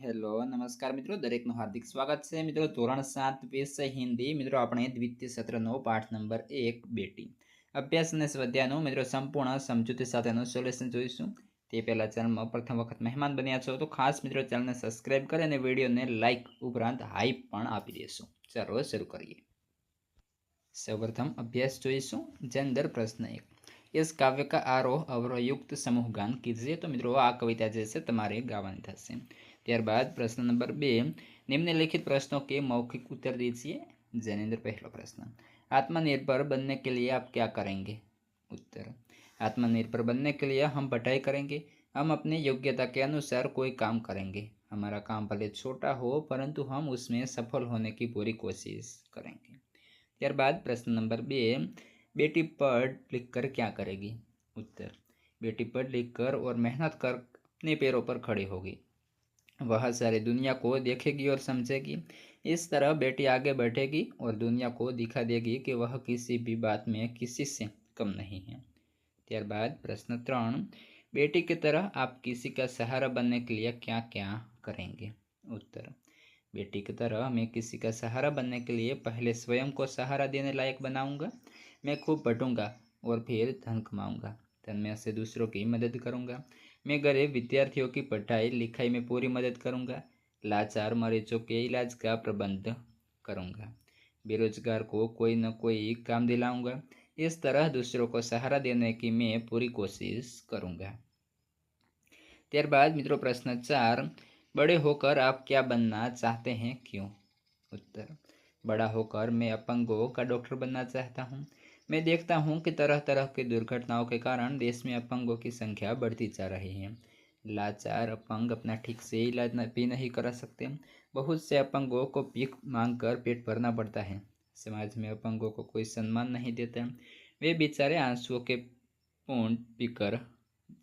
Hello નમસ્કાર મિત્રો, દરેકનું હાર્દિક સ્વાગત છે મિત્રો। ધોરણ 7 વિષય હિન્દી મિત્રો, આપણે દ્વિતીય સત્રનો પાઠ નંબર 1 બેટી અભ્યાસ અને સ્વાધ્યાયનું મિત્રો સંપૂર્ણ સમજૂતી સાથેનું સોલ્યુશન જોઈશું। તે પહેલા ચેનલમાં પ્રથમ વખત મહેમાન બન્યા છો તો ખાસ મિત્રો ચેનલને સબસ્ક્રાઇબ કરી અને વિડીયોને લાઇક ઉપરાંત હાઈપ પણ આપી દેશો। ચાલો શરૂ કરીએ। સૌપ્રથમ अभ्यास જોઈશું। જેન્ડર પ્રશ્ન 1, इस काव्य का आरोह अवरोह युक्त समूह गान कीजिए। तो મિત્રો આ કવિતા જે છે તમારે ગાવાની થશે। ત્યારબાદ પ્રશ્ન નંબર 2, निम्नलिखित प्रश्नों के मौखिक उत्तर दीजिए। જેની અંદર પહેલો પ્રશ્ન, आत्मनिर्भर बनने के लिए आप क्या करेंगे? उत्तर, आत्मनिर्भर बनने के लिए हम पढ़ाई करेंगे। हम अपनी योग्यता के अनुसार कोई काम करेंगे। हमारा काम भले छोटा हो परंतु हम उसमें सफल होने की पूरी कोशिश करेंगे। ત્યારબાદ પ્રશ્ન નંબર 2, बेटी पढ़ लिख कर क्या करेगी? उत्तर, बेटी पढ़ लिख कर और मेहनत कर अपने पैरों पर खड़ी होगी। वह सारी दुनिया को देखेगी और समझेगी। इस तरह बेटी आगे बढ़ेगी और दुनिया को दिखा देगी कि वह किसी भी बात में किसी से कम नहीं है। ત્યારબાદ પ્રશ્न 3, बेटी की तरह आप किसी का सहारा बनने के लिए क्या क्या करेंगे? उत्तर, बेटी की तरह मैं किसी का सहारा बनने के लिए पहले स्वयं को सहारा देने लायक बनाऊंगा। मैं खूब पढ़ूंगा और फिर धन कमाऊंगा। धन में से दूसरों की मदद करूंगा। मैं गरीब विद्यार्थियों की पढ़ाई लिखाई में पूरी मदद करूंगा। लाचार मरीजों के इलाज का प्रबंध करूंगा। बेरोजगार को कोई न कोई काम दिलाऊंगा। इस तरह दूसरों को सहारा देने की मैं पूरी कोशिश करूंगा। ત્યારબાદ મિત્રો પ્રશ્ન 4, बड़े होकर आप क्या बनना चाहते हैं, क्यों? उत्तर, बड़ा होकर मैं अपंगों का डॉक्टर बनना चाहता हूँ। मैं देखता हूँ कि तरह तरह की दुर्घटनाओं के कारण देश में अपंगों की संख्या बढ़ती जा रही है। लाचार अपंग अपना ठीक से इलाज भी नहीं करा सकते। बहुत से अपंगों को भीख मांग कर पेट भरना पड़ता है। समाज में अपंगों को कोई सम्मान नहीं देता। वे बेचारे आंसुओं के पूंछ पीकर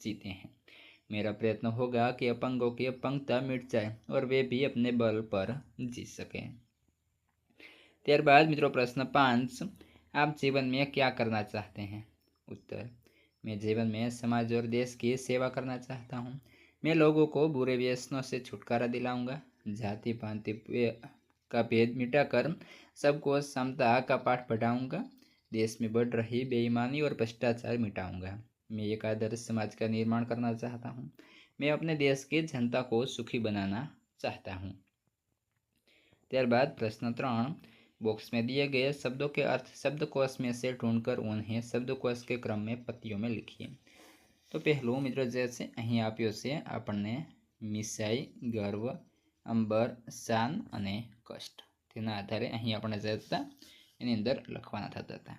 जीते हैं। मेरा प्रयत्न होगा कि अपंगों की अपंगता मिट जाए और वे भी अपने बल पर जी सकें। ત્યારબાદ મિત્રો પ્રશ્ન 5, आप जीवन में क्या करना चाहते हैं? उत्तर, मैं जीवन में समाज और देश की सेवा करना चाहता हूँ। मैं लोगों को बुरे व्यसनों से छुटकारा दिलाऊंगा। जाति पाति का भेद मिटाकर सबको समता का पाठ पढ़ाऊंगा। देश में बढ़ रही बेईमानी और भ्रष्टाचार मिटाऊंगा। मैं एक आदर्श समाज का निर्माण करना चाहता हूँ। मैं अपने देश की जनता को सुखी बनाना चाहता हूँ। ત્યારબાદ પ્રશ્ન 3, बॉक्स में दिए गए शब्दों के अर्थ शब्दकोश में से ढूंढकर उन्हें शब्दकोश के क्रम में पत्तियों में लिखिए। तो पहलू मित्रों जे छे અહીં આપ્યો છે આપણને મિસાઈ, ગર્વ, અંબર, શાન અને કષ્ટ। તેના આધારે અહીં આપણે જે હતા એની અંદર લખવાના થતા હતા।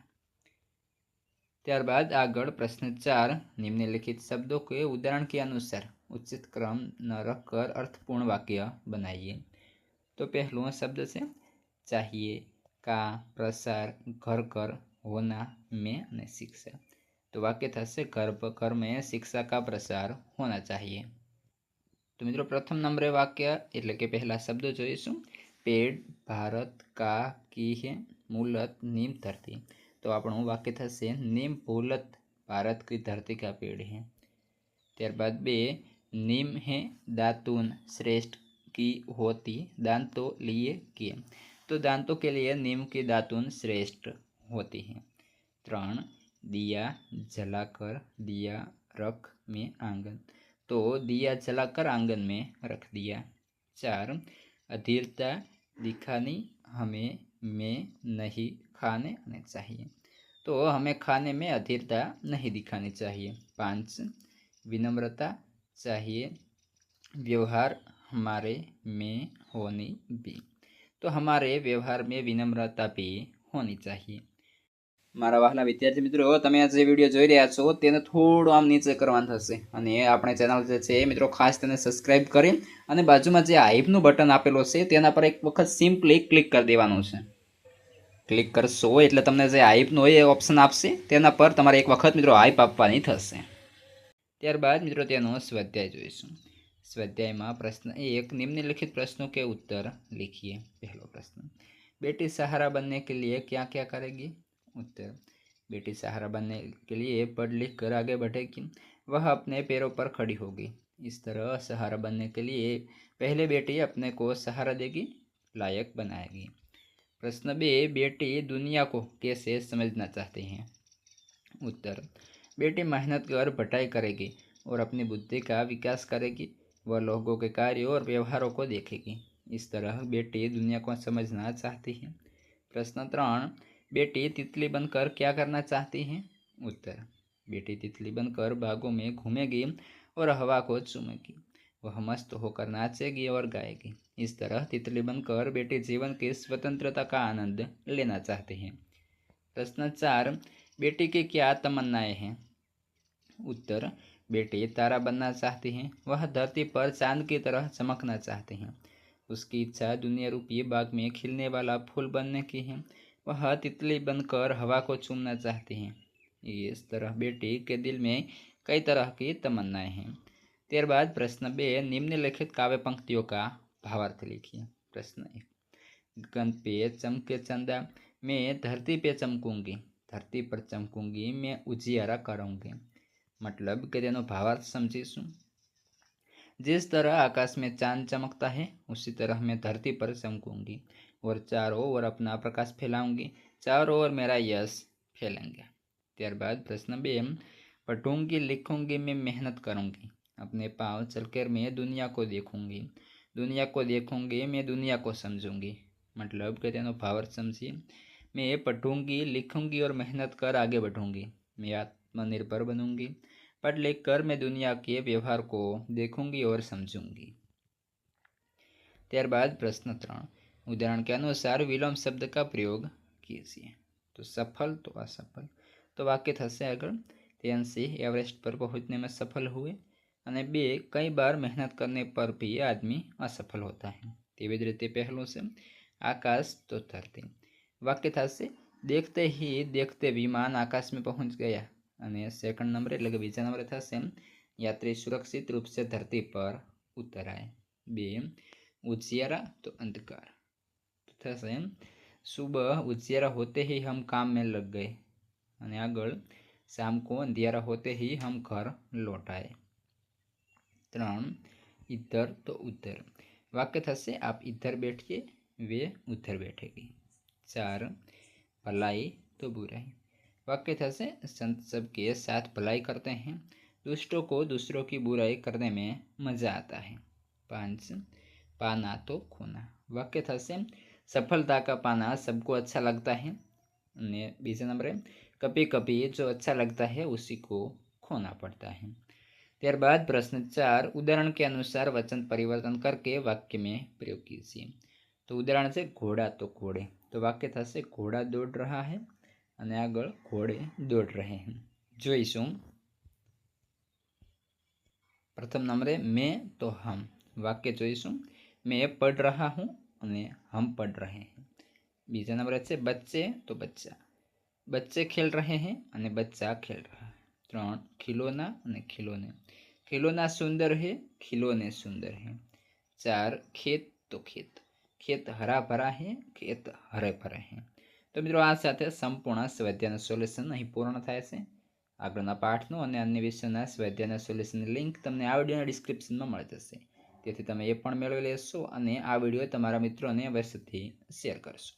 ત્યારબાદ આગળ પ્રશ્ન 4, निम्नलिखित शब्दों के उदाहरण के अनुसार उचित क्रम न रखकर अर्थपूर्ण वाक्य बनाइए। तो पहलू शब्द से चाहिए, का, प्रसार, घर कर, होना, में અને शिक्षा। तो वाक्य થશે घर में शिक्षा का प्रसार होना चाहिए। तो मित्रों प्रथम नंबरे वाक्य એટલે કે પહેલા શબ્દો જોઈશું। पेड़ भारत का की है मूलत नीम धरती। तो આપણું वाक्य થશે नीम भूलत भारत की धरती का पेड़ है। ત્યારબાદ 2, नीम है दातून श्रेष्ठ की होती दांतों लिए किए। तो दांतों के लिए नीम की दातून श्रेष्ठ होती है। 3, दिया जलाकर दिया रख में आंगन। तो दिया जलाकर आंगन में रख दिया। 4, अधीरता दिखानी हमें में नहीं खाने चाहिए। तो हमें खाने में अधीरता नहीं दिखानी चाहिए। 5, विनम्रता चाहिए व्यवहार हमारे में होनी भी। तो हमारे व्यवहार में विनम्रता भी होनी चाहिए। मारा वहाला विद्यार्थी मित्रों, तमे आ जे विडियो जोई रह्या छो तेने थोडुं आम नीचे करवानुं थशे अने आपणे चेनल जे छे मित्रों खास तेने सब्सक्राइब करी अने बाजुमां जे हाइपनुं बटन आपेलुं छे तेना पर एक वखत सिम्पली क्लिक कर देवानुं छे। क्लिक करशो एटले तमने जे हाइपनुं होय ए ऑप्शन आपशे तेना पर तमारे एक वखत मित्रों हाइप आपवानी थशे। ત્યારબાદ मित्रों तेनो स्वाध्याय जोईशुं। स्वाध्याय में प्रश्न 1, निम्नलिखित प्रश्नों के उत्तर लिखिए। पहलो प्रश्न, बेटी सहारा बनने के लिए क्या क्या करेगी? उत्तर, बेटी सहारा बनने के लिए पढ़ लिख कर आगे बढ़ेगी। वह अपने पैरों पर खड़ी होगी। इस तरह सहारा बनने के लिए पहले बेटी अपने को सहारा देगी, लायक बनाएगी। प्रश्न बे, बेटी दुनिया को कैसे समझना चाहती हैं? उत्तर, बेटी मेहनत कर पढ़ाई करेगी और अपनी बुद्धि का विकास करेगी। वह लोगों के कार्यों और व्यवहारों को देखेगी। इस तरह बेटी दुनिया को समझना चाहती है। प्रश्न 3, बेटी तितली बनकर क्या करना चाहती है? उत्तर, बेटी तितली बनकर बागों में घूमेगी और हवा को चूमेगी। वह मस्त होकर नाचेगी और गाएगी। इस तरह तितली बनकर बेटी जीवन की स्वतंत्रता का आनंद लेना चाहती है। प्रश्न 4, बेटी की क्या तमन्नाएं हैं? उत्तर, बेटी तारा बनना चाहती हैं। वह धरती पर चांद की तरह चमकना चाहती हैं। उसकी इच्छा दुनिया रूपी बाग में खिलने वाला फूल बनने की है। वह तितली बनकर हवा को चूमना चाहती हैं। इस तरह बेटी के दिल में कई तरह की तमन्नाएं हैं। त्यारबाद प्रश्न बे, निम्नलिखित काव्य पंक्तियों का भावार्थ लिखिए। प्रश्न 1, गगन पे चमके चंदा, मैं धरती पे चमकूंगी, धरती पर चमकूंगी, मैं उजियारा करूंगी। मतलब કે તેનો ભાવાર્થ સમજીશું। जिस तरह आकाश में चांद चमकता है उसी तरह मैं धरती पर चमकूंगी और चारों ओर अपना प्रकाश फैलाऊंगी, चारों ओर मेरा यश फैलेंगे। ત્યારબાદ प्रश्न 2, पढ़ूंगी लिखूंगी मैं मेहनत करूंगी, अपने पाँव चलकर मैं दुनिया को देखूंगी, दुनिया को देखूंगी मैं दुनिया को समझूंगी। मतलब કે તેનો ભાવાર્થ સમજીએ। मैं पढ़ूंगी लिखूंगी और मेहनत कर आगे बढ़ूंगी, मैं आत्मनिर्भर बनूंगी, पढ़ लिख कर मैं दुनिया के व्यवहार को देखूंगी और समझूंगी। ત્યારબાદ प्रश्न 3, उदाहरण के अनुसार विलोम शब्द का प्रयोग कीजिए। तो सफल तो असफल, तो वाक्य થશે આગળ, તેનસી एवरेस्ट पर पहुंचने में सफल हुए। અને 2, कई बार मेहनत करने पर भी आदमी असफल होता है। તેવી જ રીતે પહેલું છે आकाश तो धरती। वाक्य થશે देखते ही देखते विमान आकाश में पहुंच गया। અને સેકન્ડ નંબર એટલે કે બીજા નંબરે થશે यात्री सुरक्षित रूप से धरती पर उतर आए। 2, उजियारा तो अंधकार, तो થશે सुबह उजियारा होते ही हम काम में लग गए। અને આગળ शाम को अंधियारा होते ही हम घर लौट आए। 3, इधर तो उधर। वाक्य થશે आप इधर बैठिए वे उधर बैठेगी। 4, भलाई तो बुराई। वाक्य થશે संत सबके साथ भलाई करते हैं, दुष्टों को दूसरों की बुराई करने में मजा आता है। 5, पाना तो खोना। वाक्य થશે सफलता का पाना सबको अच्छा लगता है। बीजा नंबर कभी कभी जो अच्छा लगता है उसी को खोना पड़ता है। ત્યારબાદ प्रश्न 4, उदाहरण के अनुसार वचन परिवर्तन करके वाक्य में प्रयोग कीजिए। तो उदाहरण से घोड़ा तो घोड़े, तो वाक्य થશે घोड़ा दौड़ रहा है અને આગળ ઘોડે દોડ રહે हैं। જોઈશું प्रथम नंबरे मैं तो हम। वाक्य જોઈશું मैं पढ़ रहा हूँ અને हम पढ़ रहे हैं। बीजा नंबर છે बच्चे तो बच्चा, बच्चे खेल रहे हैं અને बच्चा खेल रहा है। 3, खिलौना અને खिलौने, खिलौना सुंदर है खिलौने सुंदर हैं। 4, खेत तो खेत, खेत हरा भरा है खेत हरे भरे हैं। तो मित्रों आ साथे संपूर्ण स्वाध्यायનું સોલ્યુશન અહીં પૂર્ણ થાય છે। આગળના પાઠનું અને અન્ય વિષયોના સ્વાધ્યાયના સોલ્યુશનની લિંક તમને આ વિડીયોના ડિસ્ક્રિપ્શનમાં મળી જશે, તેથી તમે એ પણ મેળવી લેશો અને આ વિડીયો તમારા મિત્રોને અવશ્યથી શેર કરશો।